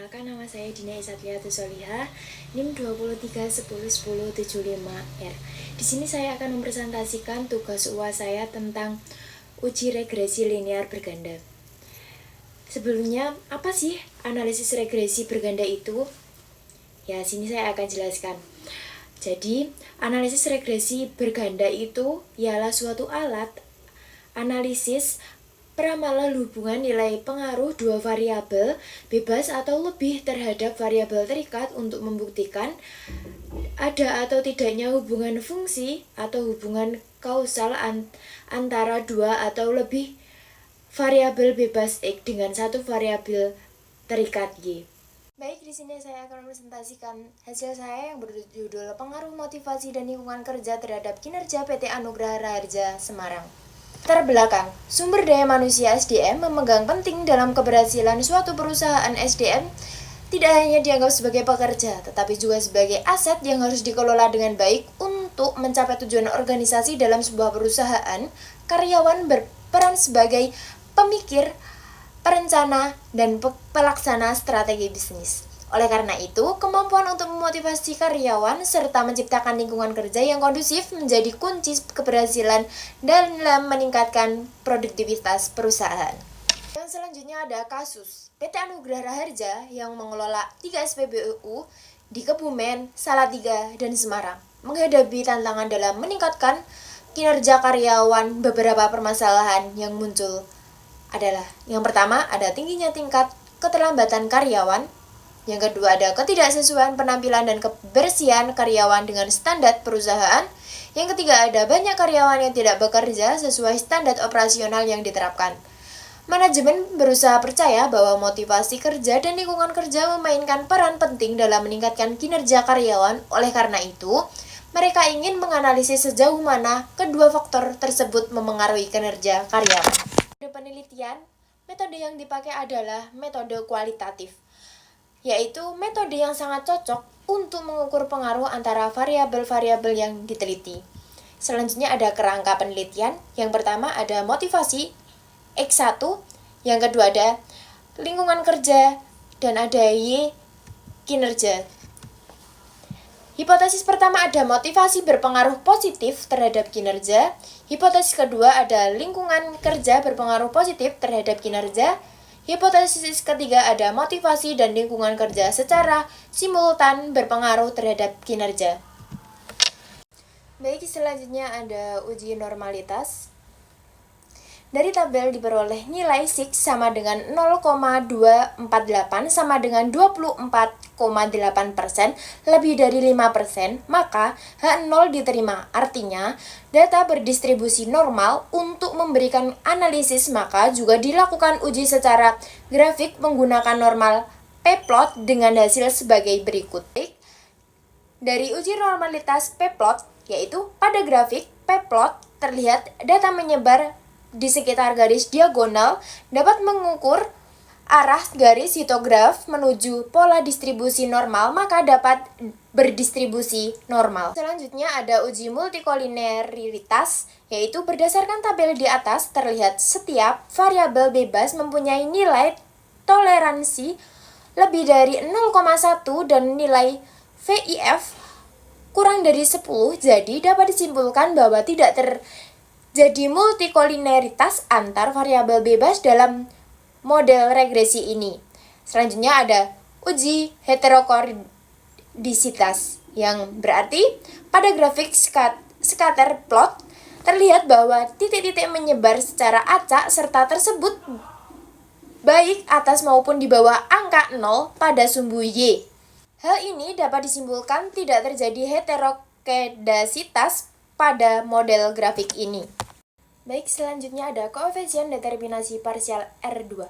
Perkenalkan, nama saya Dina Isatriatu Solihah, NIM 23101075R. Di sini saya akan mempresentasikan tugas UAS saya tentang uji regresi linear berganda. Sebelumnya, apa sih analisis regresi berganda itu? Ya, sini saya akan jelaskan. Jadi, analisis regresi berganda itu ialah suatu alat analisis peramalan hubungan nilai pengaruh dua variabel bebas atau lebih terhadap variabel terikat untuk membuktikan ada atau tidaknya hubungan fungsi atau hubungan kausal antara dua atau lebih variabel bebas X dengan satu variabel terikat Y. Baik, di sini saya akan mempresentasikan hasil saya yang berjudul Pengaruh Motivasi dan Lingkungan Kerja terhadap Kinerja PT Anugrah Raharja Semarang. Terbelakang, sumber daya manusia SDM memegang penting dalam keberhasilan suatu perusahaan. SDM tidak hanya dianggap sebagai pekerja, tetapi juga sebagai aset yang harus dikelola dengan baik untuk mencapai tujuan organisasi dalam sebuah perusahaan. Karyawan berperan sebagai pemikir, perencana, dan pelaksana strategi bisnis. Oleh karena itu, kemampuan untuk memotivasi karyawan serta menciptakan lingkungan kerja yang kondusif menjadi kunci keberhasilan dalam meningkatkan produktivitas perusahaan. Yang selanjutnya ada kasus PT Anugrah Raharja yang mengelola 3 SPBU di Kebumen, Salatiga, dan Semarang. Menghadapi tantangan dalam meningkatkan kinerja karyawan, beberapa permasalahan yang muncul adalah yang pertama ada tingginya tingkat keterlambatan karyawan. Yang kedua ada ketidaksesuaian penampilan dan kebersihan karyawan dengan standar perusahaan. Yang ketiga ada banyak karyawan yang tidak bekerja sesuai standar operasional yang diterapkan. Manajemen berusaha percaya bahwa motivasi kerja dan lingkungan kerja memainkan peran penting dalam meningkatkan kinerja karyawan. Oleh karena itu, mereka ingin menganalisis sejauh mana kedua faktor tersebut memengaruhi kinerja karyawan. Pada penelitian, metode yang dipakai adalah metode kualitatif, yaitu metode yang sangat cocok untuk mengukur pengaruh antara variabel-variabel yang diteliti. Selanjutnya ada kerangka penelitian. Yang pertama ada motivasi X1, yang kedua ada lingkungan kerja, dan ada Y, kinerja. Hipotesis pertama ada motivasi berpengaruh positif terhadap kinerja. Hipotesis kedua ada lingkungan kerja berpengaruh positif terhadap kinerja. Hipotesis ketiga ada motivasi dan lingkungan kerja secara simultan berpengaruh terhadap kinerja. Baik, selanjutnya ada uji normalitas. Dari tabel diperoleh nilai 6 sama dengan 0,248 sama dengan 24,8%, lebih dari 5%, maka H0 diterima. Artinya, data berdistribusi normal. Untuk memberikan analisis, maka juga dilakukan uji secara grafik menggunakan normal p-plot dengan hasil sebagai berikut. Dari uji normalitas p-plot, yaitu pada grafik p-plot terlihat data menyebar di sekitar garis diagonal dapat mengukur arah garis hitograf menuju pola distribusi normal, maka dapat berdistribusi normal. Selanjutnya ada uji multikolineritas, yaitu berdasarkan tabel di atas terlihat setiap variabel bebas mempunyai nilai toleransi lebih dari 0,1 dan nilai VIF kurang dari 10, jadi dapat disimpulkan bahwa tidak jadi multikolineritas antar variabel bebas dalam model regresi ini. Selanjutnya ada uji heterokodisitas, yang berarti pada grafik scatter plot terlihat bahwa titik-titik menyebar secara acak serta tersebut baik atas maupun di bawah angka 0 pada sumbu Y. Hal ini dapat disimpulkan tidak terjadi heterokodisitas pada model grafik ini. Baik, selanjutnya ada koefisien determinasi parsial R2.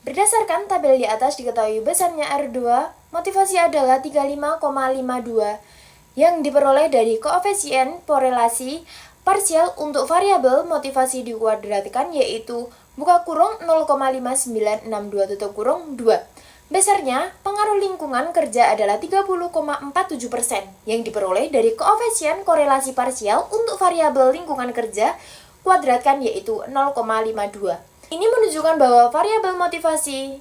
Berdasarkan tabel di atas diketahui besarnya R2, motivasi adalah 35,52 yang diperoleh dari koefisien korelasi parsial untuk variabel motivasi dikuadratkan, yaitu buka kurung 0,5962 tutup kurung 2. Besarnya pengaruh lingkungan kerja adalah 30,47% yang diperoleh dari koefisien korelasi parsial untuk variabel lingkungan kerja kuadratkan, yaitu 0,52. Ini menunjukkan bahwa variabel motivasi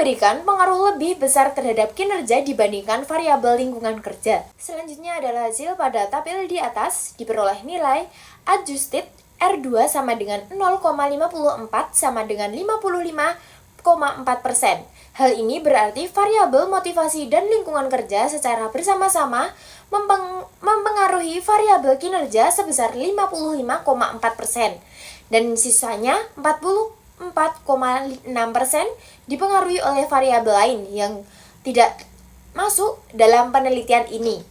memberikan pengaruh lebih besar terhadap kinerja dibandingkan variabel lingkungan kerja. Selanjutnya adalah hasil pada tabel di atas diperoleh nilai adjusted R2 sama dengan 0,54 sama dengan 55,4%. Hal ini berarti variabel motivasi dan lingkungan kerja secara bersama-sama mempengaruhi variabel kinerja sebesar 55,4%. Dan sisanya 44,6% dipengaruhi oleh variabel lain yang tidak masuk dalam penelitian ini.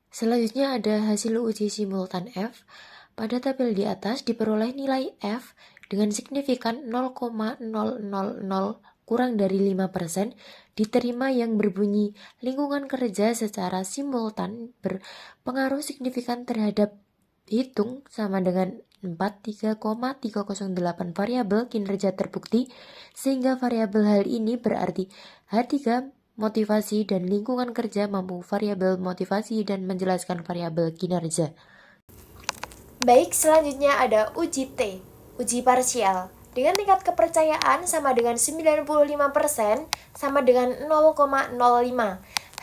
Selanjutnya ada hasil uji simultan F. Pada tabel di atas diperoleh nilai F dengan signifikan 0,000 kurang dari 5% diterima yang berbunyi lingkungan kerja secara simultan berpengaruh signifikan terhadap hitung sama dengan 43,308 variabel kinerja terbukti, sehingga variabel hal ini berarti H3 motivasi dan lingkungan kerja mampu variabel motivasi dan menjelaskan variabel kinerja. Baik, selanjutnya ada uji T, uji parsial. Dengan tingkat kepercayaan sama dengan 95% sama dengan 0,05.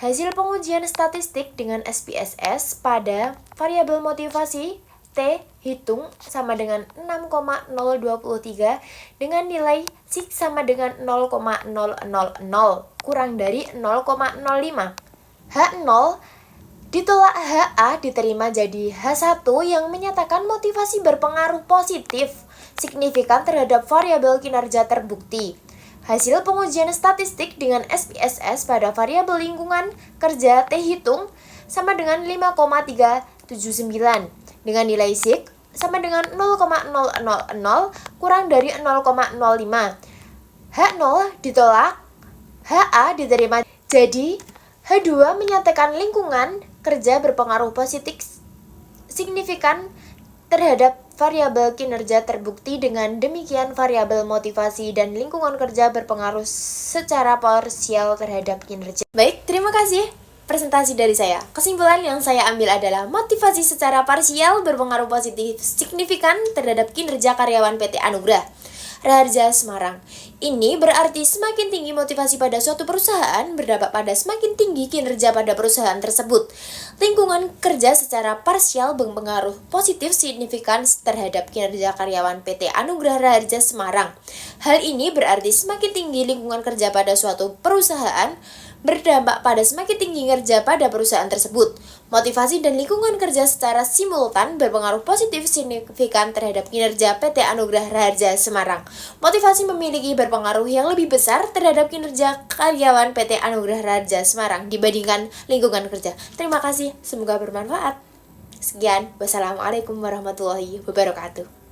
Hasil pengujian statistik dengan SPSS pada variabel motivasi T hitung sama dengan 6,023 dengan nilai SIG sama dengan 0,000 kurang dari 0,05. H0 ditolak HA diterima jadi H1 yang menyatakan motivasi berpengaruh positif signifikan terhadap variabel kinerja terbukti. Hasil pengujian statistik dengan SPSS pada variabel lingkungan kerja T hitung sama dengan 5,379 dengan nilai SIG sama dengan 0,000 kurang dari 0,05. H0 ditolak, HA diterima. Jadi H2 menyatakan lingkungan kerja berpengaruh positif signifikan terhadap variabel kinerja terbukti. Dengan demikian variabel motivasi dan lingkungan kerja berpengaruh secara parsial terhadap kinerja. Baik, terima kasih presentasi dari saya. Kesimpulan yang saya ambil adalah motivasi secara parsial berpengaruh positif signifikan terhadap kinerja karyawan PT Anugrah Raharja Semarang. Ini berarti semakin tinggi motivasi pada suatu perusahaan berdampak pada semakin tinggi kinerja pada perusahaan tersebut. Lingkungan kerja secara parsial berpengaruh positif signifikan terhadap kinerja karyawan PT Anugrah Raharja Semarang. Hal ini berarti semakin tinggi lingkungan kerja pada suatu perusahaan berdampak pada semakin tinggi kinerja pada perusahaan tersebut. Motivasi dan lingkungan kerja secara simultan berpengaruh positif signifikan terhadap kinerja PT Anugrah Raharja Semarang. Motivasi memiliki berpengaruh yang lebih besar terhadap kinerja karyawan PT Anugrah Raharja Semarang dibandingkan lingkungan kerja. Terima kasih, semoga bermanfaat. Sekian, wassalamualaikum warahmatullahi wabarakatuh.